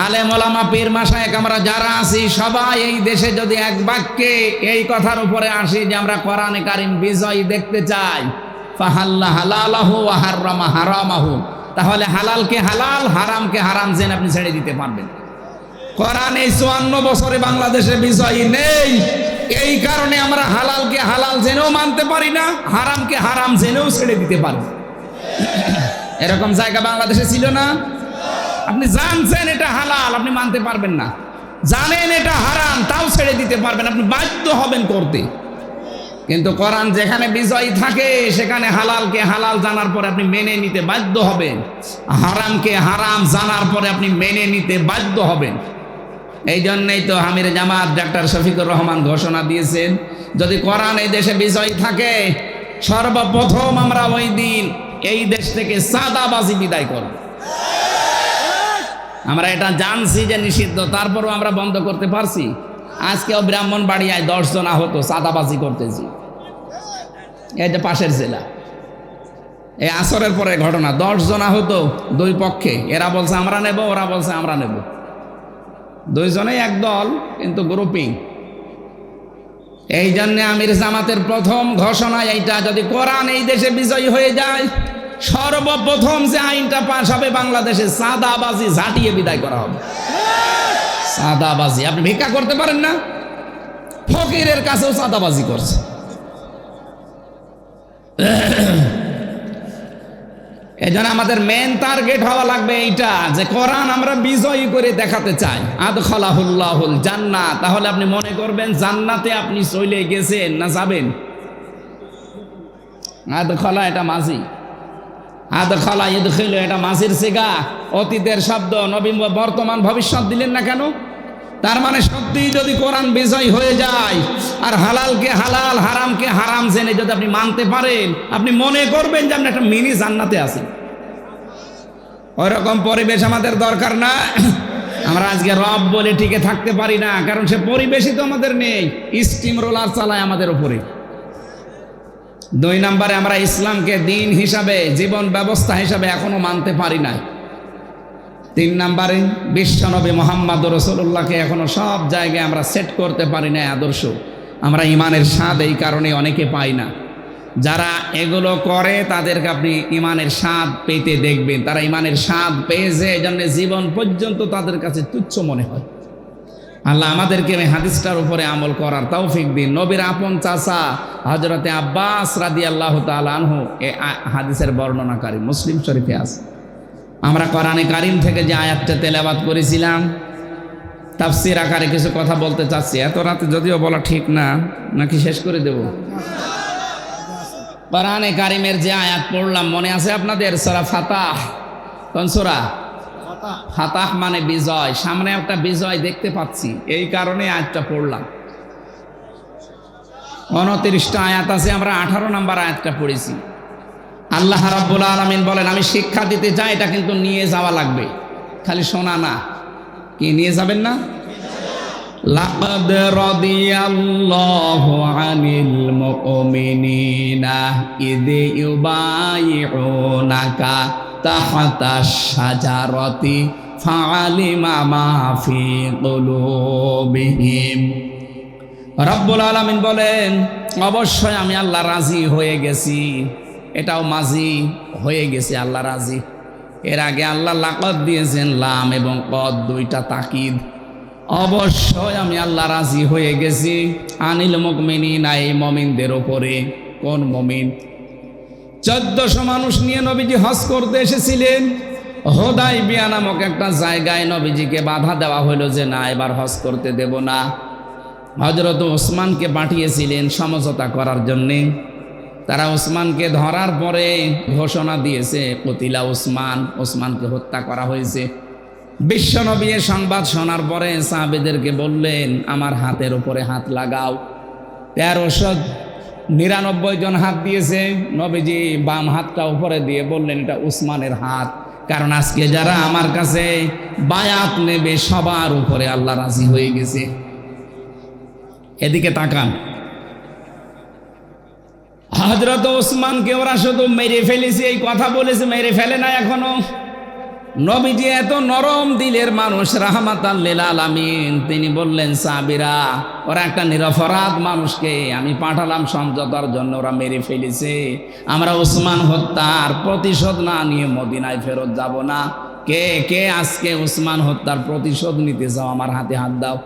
আলেম ওলামা পীর মাশায়েখ আমরা যারা আছি সবাই এই দেশে যদি এক বাক্যে এই কথার উপরে আসি যে আমরা কোরআনে কারিম বিজয় দেখতে চাই, ফাহাল্লা হালালাহু ওয়া হাররামা হারামাহু, তাহলে হালালকে হালাল, হারামকে হারাম জেনে আপনি ছেড়ে দিতে পারবেন। কোরআন এই 54 বছরে বাংলাদেশে বিজয়ী নেই, এই কারণে আমরা হালালকে হালাল জেনেও মানতে পারি না, হারামকে হারাম জেনেও ছেড়ে দিতে পারি। এরকম জায়গা বাংলাদেশে ছিল না? আপনি জানছেন এটা হালাল, আপনি মানতে পারবেন না, জানেন এটা হারাম, তাও ছেড়ে দিতে পারবেন, আপনি বাধ্য হবেন করতে। কিন্তু কোরআন যেখানে বিজয়ী থাকে সেখানে হালালকে হালাল জানার পরে আপনি মেনে নিতে বাধ্য হবেন, হারামকে হারাম জানার পরে আপনি মেনে নিতে বাধ্য হবেন। এই জন্যই তো আমির জামাত ডাক্তার শফিকুর রহমান ঘোষণা দিয়েছেন, যদি কোরআন এই দেশে বিজয়ী থাকে সর্বপ্রথম আমরা ওই দিন এই দেশ থেকে চাঁদাবাজি বিদায় করব। আমরা এটা জানছি যে নিষিদ্ধ, তারপরও আমরা বন্ধ করতে পারছি। আজকেও ব্রাহ্মণবাড়িয়ায় 10 জন আহত চাঁদাবাজি করতেছি, এই যে পাশের জেলা। এই আসরের পরে ঘটনা, 10 জন আহত 2 পক্ষে, এরা বলছে আমরা নেব, ওরা বলছে আমরা নেব, 2 জনেই এক দল কিন্তু গ্রুপিং। এই জন্য আমির জামাতের প্রথম ঘোষণা এইটা, যদি কোরআন এই দেশে বিজয়ী হয়ে যায় সর্বপ্রথম যে আইনটা পাশ হবে বাংলাদেশে চাঁদাবাজি ঝাঁটিয়ে বিদায় করা হবে। চাঁদাবাজি, আপনি ভিক্ষা করতে পারেন না, ফকিরের কাছেও চাঁদাবাজি করছে। এই জন্য আমাদের মেন টার্গেট হওয়া লাগবে এইটা, যে কোরআন আমরা বিজয়ী করে দেখাতে চাই। আদখালাহুল্লাহুল জান্নাত, তাহলে আপনি মনে করবেন জান্নাতে আপনি চলে গেছেন না যাবেন। আদখালা এটা মাঝি, আদখালা ইদখিলু এটা মাঝির সিগা, অতীতের শব্দ, নবী বর্তমান ভবিষ্যৎ দিলেন না কেন? তার মানে সত্যিই যদি কোরআন বিজয় হয়ে যায় আর হালালকে হালাল হারামকে হারাম জেনে যদি আপনি মানতে পারেন, আপনি মনে করবেন যে আপনি একটা মিনি জান্নাতে আছেন। ওইরকম পরিবেশ আমাদের দরকার না। আমরা আজকে রব বলে টিকে থাকতে পারি না, কারণ সে পরিবেশই তো আমাদের নেই, স্টিম রোলার চালায় আমাদের উপরে। 2 নম্বরে আমরা ইসলামকে দিন হিসাবে, জীবন ব্যবস্থা হিসাবে এখনো মানতে পারি না। 3 নম্বরে বিশ্বনবী মুহাম্মদ রাসূলুল্লাহকে এখনো সব জায়গায় আমরা সেট করতে পারি না আদর্শ। আমরা ইমানের স্বাদ এই কারণে অনেকে পাই না। যারা এগুলো করে তাদেরকে আপনি ইমানের স্বাদ পেতে দেখবেন, তারা ইমানের স্বাদ পেয়েছে, এই জন্য জীবন পর্যন্ত তাদের কাছে তুচ্ছ মনে হয়। আল্লাহ আমাদেরকে এই হাদিসটার উপরে আমল করার তৌফিক দিন। নবীর আপন চাচা হযরতে আব্বাস রাদিয়াল্লাহু তাআলা আনহু এই হাদিসের বর্ণনাকারী, মুসলিম শরীফে আছে। আমরা কোরআনে কারিম থেকে যে আয়াতটা তেলাওয়াত করেছিলাম, তাফসীর আকারে কিছু কথা বলতে চাচ্ছি। এত রাতে যদিও বলা ঠিক না, নাকি শেষ করে দেব? কোরআনে কারিমের যে আয়াত পড়লাম মনে আছে আপনাদের? সূরা ফাতাহ। কোন সূরা? ফাতাহ মানে বিজয়। সামনে একটা বিজয় দেখতে পাচ্ছি, এই কারণে আয়াতটা পড়লাম। 29টা আয়াত আছে, আমরা 18 নম্বর আয়াতটা পড়েছি। আল্লাহ রাব্বুল আলামিন বলেন, আমি শিক্ষা দিতে চাই, এটা কিন্তু নিয়ে যাওয়া লাগবে, খালি শোনা না। কি নিয়ে যাবেন না? লাকাদ রাদিয়াল্লাহু আনিল মুমিনিনা ইদ ইউবাইউনাকা তাহতাশ শাজারাতি ফাআলিমা মা ফি কুলুবিহিম। রব্বুল আলামিন বলেন, অবশ্যই আমি আল্লাহ রাজি হয়ে গেছি। এটাও মাজি হয়ে গেছে, আল্লাহ রাজি। এর আগে আল্লাহ লাকাদ দিয়েছেন, লাম এবং কদ দুইটা তাকিদ। অবশ্যই আমি আল্লাহ রাজি হয়ে গেছি আনিল মুমিনিনা, এই মুমিনদের উপরে। কোন মুমিন? 1400 মানুষ নিয়ে নবীজি হজ করতে এসেছিলেন। হুদাইবিয়া নামক একটা জায়গায় নবীজিকে বাধা দেওয়া হলো যে না, এবার হজ করতে দেব না। হযরত ওসমানকে পাঠিয়েছিলেন সমঝোতা করার জন্যে। তারা ওসমানকে ধরার পরে ঘোষণা দিয়েছে কতিলা ওসমান, ওসমানকে হত্যা করা হয়েছে। বিশ্বনবী এ সংবাদ শোনার পরে সাহাবীদেরকে বললেন, আমার হাতের উপরে হাত লাগাও। 1399 জন হাত দিয়েছে। নবীজি বাম হাতটা উপরে দিয়ে বললেন, এটা উসমানের হাত, কারণ আজকে যারা আমার কাছে বায়াত নেবে সবার উপরে আল্লাহ রাজি হয়ে গেছে। এদিকে তাকান, হযরত ওসমানকে ওরা শুধু মেরে ফেলেছে, এই কথা বলেছে, মেরে ফেলে না এখনো। নবীজি এত নরম দিলের মানুষ, রাহমাতাল লিল আলামিন, তিনি বললেন, সাহাবীরা, ওরা একটা নিরপরাধ মানুষকে আমি পাঠালাম সমঝোতার জন্য, ওরা মেরে ফেলেছে। আমরা ওসমান হত্যার প্রতিশোধ না নিয়ে মদিনায় ফেরত যাব না। কে কে আজকে ওসমান হত্যার প্রতিশোধ নিতে চাও? আমার হাতে হাত দাও।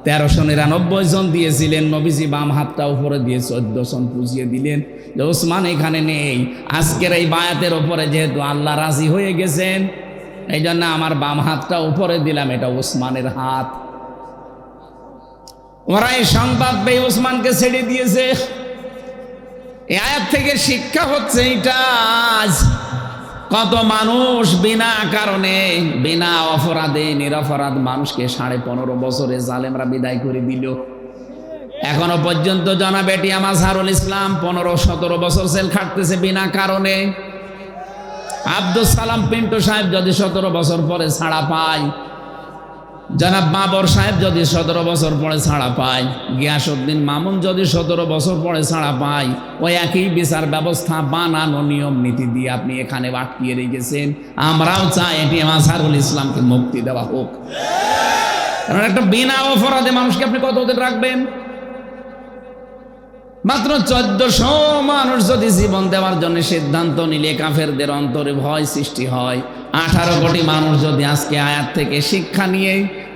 1399 জন দিয়েছিলেন। নবীজি বাম হাতটা উপরে দিয়ে 14 জন পুজিয়ে দিলেন যে ওসমান এখানে নেই। আজকের এই বায়াতের উপরে যেহেতু আল্লাহ রাজি হয়ে গেছেন, এই জন্য আমার বাম হাতটা উপরে দিলাম, এটা ওসমানের হাত। ওরা এই সংবাদ পেয়ে ওসমানকে ছেড়ে দিয়েছে। এই আয়াত থেকে শিক্ষা হচ্ছে এটা, আজ কত মানুষ বিনা কারণে, বিনা অপরাধে, নিরপরাধ মানুষকে 15.5 বছরে জালেমরা বিদায় করে দিল। এখনো পর্যন্ত জনাব এটিএম আজহারুল ইসলাম 15-17 বছর জেল খাটতেছে বিনা কারণে। আব্দুল সালাম পিন্টু সাহেব যদি 17 বছর পরে ছাড়া পায়, জনাব বাবর সাহেব যদি 17 বছর পরে ছাড়া পায়, গিয়াসউদ্দিন মামুন যদি 17 বছর পরে ছাড়া পায়, ওই একই বিচার ব্যবস্থা বানানো নিয়ম নীতি দিয়ে আপনি এখানে আটকিয়ে রেখেছেন। আমরাও চাই এটিএম আজহারুল ইসলামকে মুক্তি দেওয়া হোক। কারণ একটা বিনা অপরাধে মানুষকে আপনি কতদিন রাখবেন? মাত্র 1400 মানুষ যদি জীবন দেওয়ার জন্য সিদ্ধান্ত নিলে কাফেরদের অন্তরে ভয় সৃষ্টি হয়, 18 কোটি মানুষ যদি আজকে আয়াত থেকে শিক্ষা নিয়ে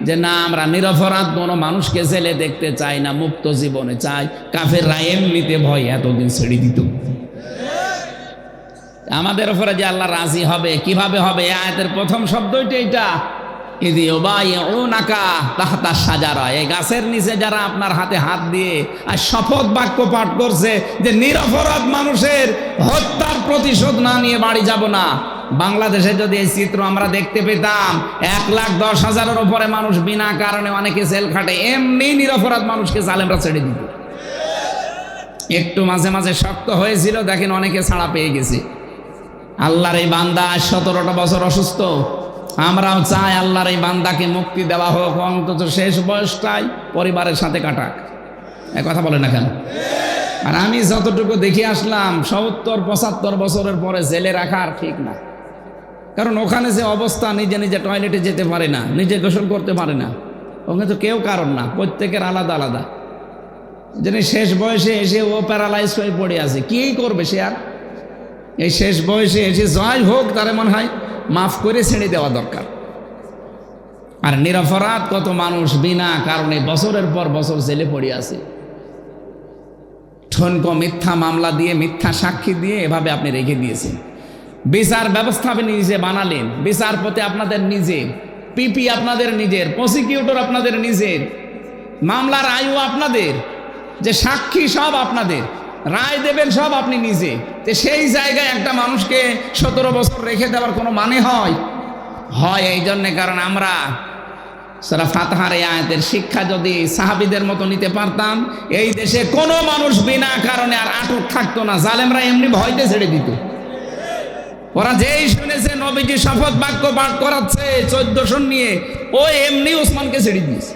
যে না, আমরা নিরপরাধ কোনো মানুষকে জেলে দেখতে চাই না, মুক্ত জীবনে চাই, কাফেররা এমনিতে ভয় এতদিন ছেড়ে দিত। আমাদের উপরে যে আল্লাহ রাজি হবে, কিভাবে হবে? আয়াতের প্রথম শব্দটি এটা, ইদি ইউবাইউনাকা তাহতা শাজারা, এই গাছের নিচে যারা আপনার হাতে হাত দিয়ে আর শপথ বাক্য পাঠ করছে যে নিরপরাধ মানুষের হত্যার প্রতিশোধ না নিয়ে বাড়ি যাব না। বাংলাদেশে যদি এই চিত্র আমরা দেখতে পেতাম, 1,10,000-এর উপরে মানুষ বিনা কারণে, অনেকে জেল খাটে, এমনি নিরপরাধ মানুষকে জালেমরা ছেড়ে দিত। একটু মাঝে মাঝে শক্ত হয়েছিল, দেখেন অনেকে ছাড়া পেয়ে গেছে। আল্লাহর এই বান্দা 17টা বছর অসুস্থ, আমরাও চাই আল্লাহর এই বান্দাকে মুক্তি দেওয়া হোক, অন্তত শেষ বয়সটাই পরিবারের সাথে কাটাক। এক কথা বলে না কেন? আর আমি যতটুকু দেখে আসলাম, 70-75 বছরের পরে জেলে রাখা আর ঠিক না। কারণ ওখানে যে অবস্থা, নিজে নিজে টয়লেটে যেতে পারে না, নিজে গোসল করতে পারে না, ওখানে তো কেউ কারণ না, প্রত্যেকের আলাদা আলাদা। যিনি শেষ বয়সে এসে ও প্যারালাইজ হয়ে পড়ে আছে, কি করবে সে? আর এই শেষ বয়সে এসে যাই হোক, তারে মনে হয় মাফ করে ছেড়ে দেওয়া দরকার। আর নিরপরাধ কত মানুষ বিনা কারণে বছরের পর বছর জেলে পড়ে আছে। ঠনকো মিথ্যা মামলা দিয়ে, মিথ্যা সাক্ষী দিয়ে এভাবে আপনি রেখে দিয়েছেন। বিচার ব্যবস্থা আপনি নিজে বানালেন, বিচারপতি আপনাদের নিজের, পিপি আপনাদের নিজের, প্রসিকিউটর আপনাদের নিজের, মামলার আয়ু আপনাদের, যে সাক্ষী সব আপনাদের, রায় দেবেন সব আপনি নিজে। তো সেই জায়গায় একটা মানুষকে 17 বছর রেখে দেওয়ার কোনো মানে হয়? এই জন্যে, কারণ আমরা সূরা ফাতিহার এই আয়াতের শিক্ষা যদি সাহাবীদের মতো নিতে পারতাম, এই দেশে কোনো মানুষ বিনা কারণে আর আটক থাকতো না। জালেমরা এমনি ভয়তে ছেড়ে দিত। ওরা যেই শুনেছে নবীজি শপথ বাক্য পাঠ করাচ্ছে 1400 নিয়ে, ও এমনি ওসমানকে ছেড়ে দিয়েছে।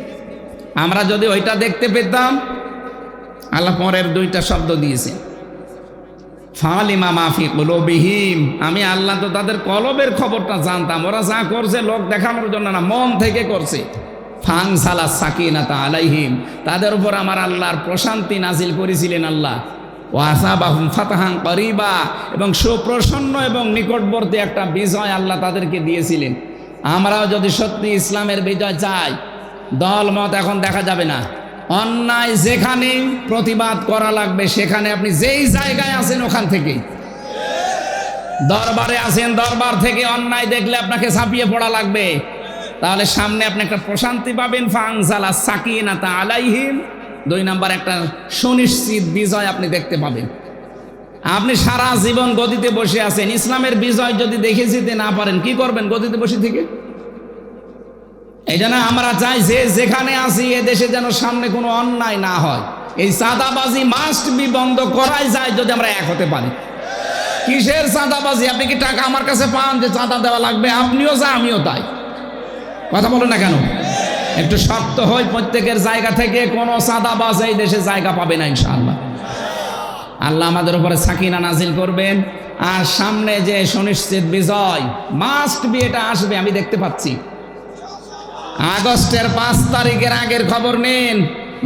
আমরা যদি ওইটা দেখতে পেতাম, আল্লাহ পরের 2টা শব্দ দিয়েছে, ফালিমা মাফি কুলুবিহিম, আমি আল্লাহ তো তাদের কলবের খবরটা জানতাম। ওরা যা করছে লোক দেখানোর জন্য না, মন থেকে করছে। ফানসালা সাকিনাতা আলাইহিম, তাদের উপর আমার আল্লাহর প্রশান্তি নাজিল করেছিলেন আল্লাহ। ওয়াসাবাহুম ফাতহান করিবা, এবং সুপ্রসন্ন এবং নিকটবর্তী একটা বিজয় আল্লাহ তাদেরকে দিয়েছিলেন। আমরাও যদি সত্যি ইসলামের বিজয় চাই, দল মত এখন দেখা যাবে না। অন্যায় যেখানে প্রতিবাদ করা লাগবে, সেখানে আপনি যেই জায়গায় আছেন ওখান থেকে, দরবারে আছেন, দরবার থেকে অন্যায় দেখলে আপনাকে ছাপিয়ে পড়া লাগবে। তাহলে সামনে আপনি একটা প্রশান্তি পাবেন। ফানজালা সাকিনাতা আলাইহিম, 2 নাম্বার একটা সুনিশ্চিত বিজয় আপনি দেখতে পাবেন। আপনি সারা জীবন গদিতে বসে আছেন, ইসলামের বিজয় যদি দেখে যেতে না পারেন, কি করবেন গদিতে বসে থেকে? এই জন্য আমরা চাই যে যেখানে আছি এ দেশে যেন সামনে কোনো অন্যায় না হয়। এই চাঁদাবাজি মাস্ট বি বন্ধ করাই যায় যদি আমরা এক হতে পারি। কিসের চাঁদাবাজি? আপনি কি টাকা আমার কাছে পান যে চাঁদা দেওয়া লাগবে? আপনিও যা, আমিও তাই। কথা বলো না কেন? একটু শক্ত হই প্রত্যেকের জায়গা থেকে। কোনো চাঁদাবাজ এই দেশে জায়গা পাবে না ইনশাআল্লাহ। আল্লাহ আমাদের উপরে সাকিনা নাজিল করবেন। আর সামনে যে সুনিশ্চিত বিজয় মাস্ট বি, এটা আসবে, আমি দেখতে পাচ্ছি। আগস্টের 5 তারিখের আগের খবর নিন,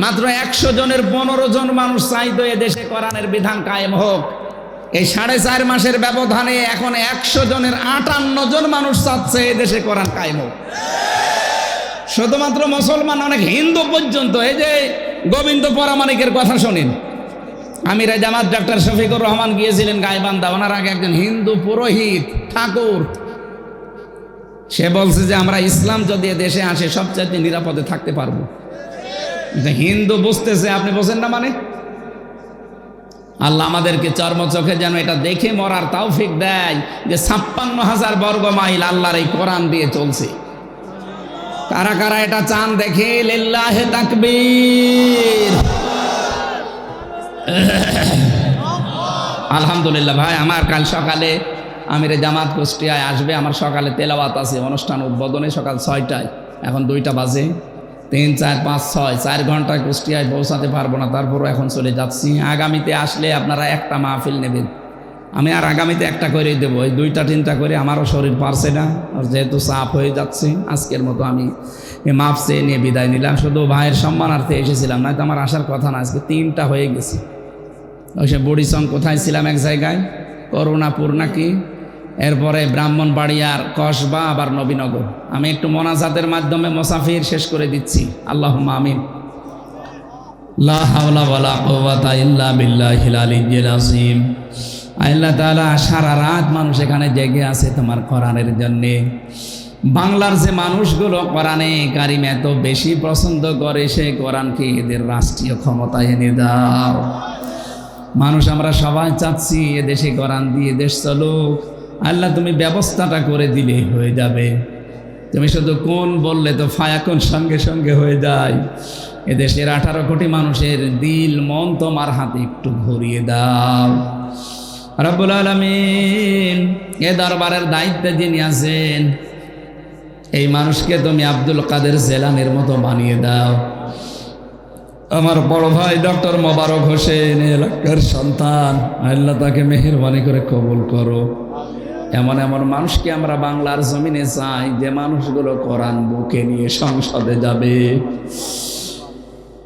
মাত্র 100 জনের 15 জন মানুষ চাইতো এ দেশে কোরআনের বিধান কায়েম হোক। এই 4.5 মাসের ব্যবধানে এখন 100 জনের 58 জন মানুষ চাচ্ছে এ দেশে কোরআন কায়েম হোক। শুধুমাত্র মুসলমান, অনেক হিন্দু পর্যন্ত। এই যে গোবিন্দ পরামানিকের কথা শোনেন, আমির জামাত ডক্টর শফিকুর রহমান গিয়েছিলেন গাইবান্ধা। ওনার আগে একজন হিন্দু পুরোহিত ঠাকুর, সে বলছে যে আমরা ইসলাম যদি দেশে আসে সবচাইতে নিরাপদে থাকতে পারবো। হিন্দু বুঝতেছে, আপনি বোঝেন না মানে? আল্লাহ আমাদেরকে চর্মচোখে যেন এটা দেখে মরার তৌফিক দেয় যে 56,000 বর্গ মাইল আল্লাহর এই কোরআন দিয়ে চলছে। কারা কারা এটা চান দেখে? লিল্লাহে তাকবীর। আলহামদুলিল্লাহ। ভাই আমার কাল সকালে আমিরে জামাত কুষ্টিয়ায় আসবে। আমার সকালে তেলাওয়াত আছে, অনুষ্ঠান উদ্বোধনে সকাল 6টায়। এখন 2টা বাজে। 3, 4, 5, 6 4 ঘন্টায় কুষ্টিয়ায় পৌঁছাতে পারবো না, তারপরও এখন চলে যাচ্ছি। আগামীতে আসলে আপনারা একটা মাহফিল নেবেন, আমি আর আগামীতে একটা করেই দেবো। এই 2টা 3টা করে আমারও শরীর পারছে না, আর যেহেতু চাপ হয়ে যাচ্ছে, আজকের মতো আমি মাপ চেয়ে নিয়ে বিদায় নিলাম। শুধু ভাইয়ের সম্মানার্থে এসেছিলাম, নয়তো আমার আসার কথা না। আজকে 3টা হয়ে গেছে। ওই সে বুড়িচং কোথায় ছিলাম এক জায়গায়, করুণাপুর নাকি, এরপরে ব্রাহ্মণবাড়িয়ার কসবা, আবার নবীনগর। আমি একটু মোনাজাতের মাধ্যমে মুসাফির শেষ করে দিচ্ছি। আল্লাহুম্মা আমিন। লা হাওলা ওয়ালা কুওয়াতা ইল্লা বিল্লাহিল আলিয়্যিল আযীম। আল্লাহ তাআলা সারা রাত মানুষ এখানে জেগে আছে তোমার কোরআনের জন্যে। বাংলার যে মানুষগুলো কোরআনে কারিম এত বেশি পছন্দ করে, সেই কোরআনকে এদের রাষ্ট্রীয় ক্ষমতায় এনে দাও। মানুষ আমরা সবাই চাচ্ছি এদেশে কোরআন দিয়ে দেশ চলুক। আল্লাহ তুমি ব্যবস্থাটা করে দিলে হয়ে যাবে। তুমি শুধু কোন বললে তো ফায়াকুন সঙ্গে সঙ্গে হয়ে যায়। এদেশের 18 কোটি মানুষের দিল মন তোমার হাতে একটু ঘুরিয়ে দাও রব্বুল আলামিন। এ দরবারের দায়িত্বে যিনি আছেন, এই মানুষকে তুমি আব্দুল কাদের জেলানির মতো বানিয়ে দাও। আমার বড় ভাই ডক্টর মোবারক হোসেন এলাকার সন্তান, আল্লাহ তাকে মেহেরবানি করে কবুল করো। এমন এমন মানুষকে আমরা বাংলার জমিনে চাই, যে মানুষগুলো কোরআন বুকে নিয়ে সংসদে যাবে।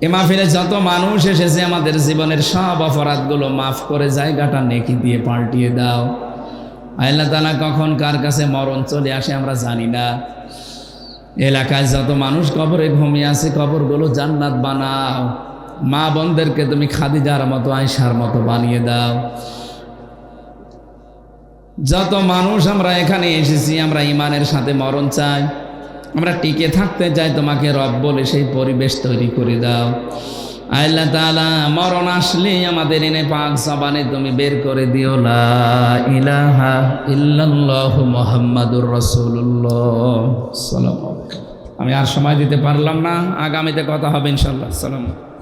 এ মাহফিলে যত মানুষ এসেছে, আমাদের জীবনের সব অপরাধগুলো মাফ করে জায়গাটা নেকি দিয়ে পাল্টিয়ে দাও। আল্লাহ তাআলা কখন কার কাছে মরণ চলে আসে আমরা জানি না। এলাকায় যত মানুষ কবরে ঘুমিয়ে আছে, কবরগুলো জান্নাত বানাও। মা বোনদেরকে তুমি খাদিজার মতো, আয়েশার মতো বানিয়ে দাও। যত মানুষ আমরা এখানে এসেছি আমরা ইমানের সাথে মরণ চাই, আমরা টিকে থাকতে চাই, তোমাকে রব বলে সেই পরিবেশ তৈরি করে দাও। আল্লাহ তাআলা মরণ আসলে আমাদের এনে পাক জবানে তুমি বের করে দিও লা ইলাহা ইল্লাল্লাহু মুহাম্মাদুর রাসূলুল্লাহ। সালাম। আমি আর সময় দিতে পারলাম না, আগামীতে কথা হবে ইনশাআল্লাহ। সালাম।